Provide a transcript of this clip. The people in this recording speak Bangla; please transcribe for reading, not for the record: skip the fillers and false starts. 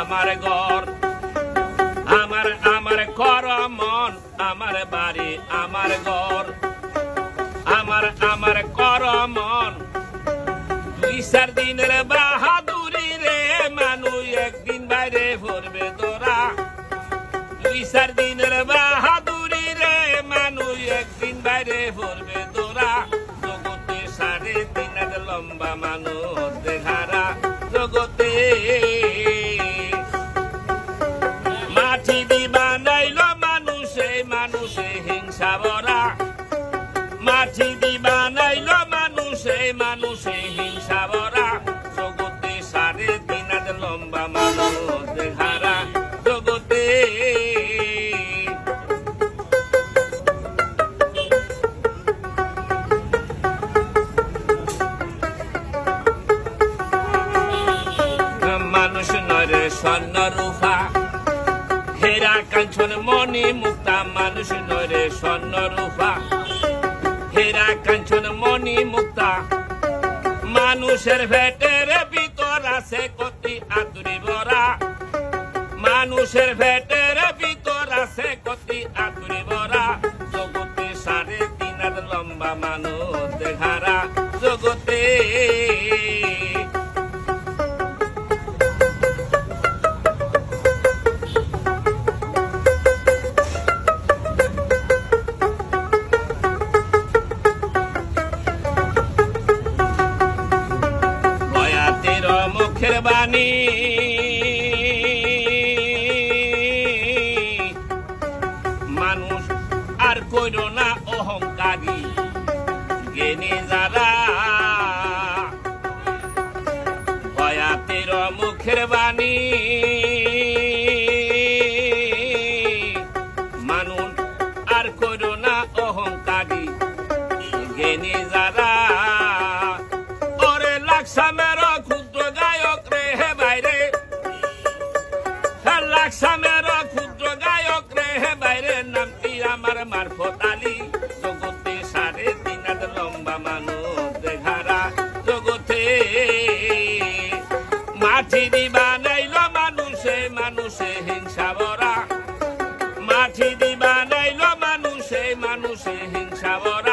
আমার ঘর আমার কর মন আমার বাড়ি আমার ঘর আমার কর মন 2-4 দিনের বাহাদুরি রে মানুষ একদিন বাইরে পড়বে তোরা 2-4 দিনের বাহাদুরি রে মানুষ একদিন বাইরে পড়বে তোরা জগতে 3.5 হাত লম্বা মানুষ দেখারা জগতে মাটি দিবা নাইল মানুষে হিংসা ভরা মাটি দিবা নাইল মানুষে হিংসা ভরা জগতে 3.5 হাত লম্বা মানুষ দেখারা জগতে মানুষ নরে স্বর্ণ রূপা হেরা কাঞ্চন মণি মুক্তা মানুষ নরে স্বর্ণ রূপা হেরা কাঞ্চন মণি মুক্তা মানুষের ভেটের ভিতর আছে কতি আতুরি ভরা মানুষের ভেটের ভিতর আছে কতি আতুরি ভরা জগতে 3.5 হাত লম্বা মানুষ দেখারা জগতে মুখের বাণী মানুষ আর কইর না অহংকারী জ্ঞানী যারা বয়াতের মুখের বাণী মানুষ আর কইর না অহংকারী জ্ঞানী যারা ওরে লাকসামের লাকসামের ক্ষুদ্র গায়ক রে বাইরে নামটি আমার মারফত আলী জগতে 3.5 হাত লম্বা মানুষ দেখারা জগতে মাটি দিবা নাইল মানুষে হিংসা ভরা মাটি দিবা নাইল মানুষে হিংসা ভরা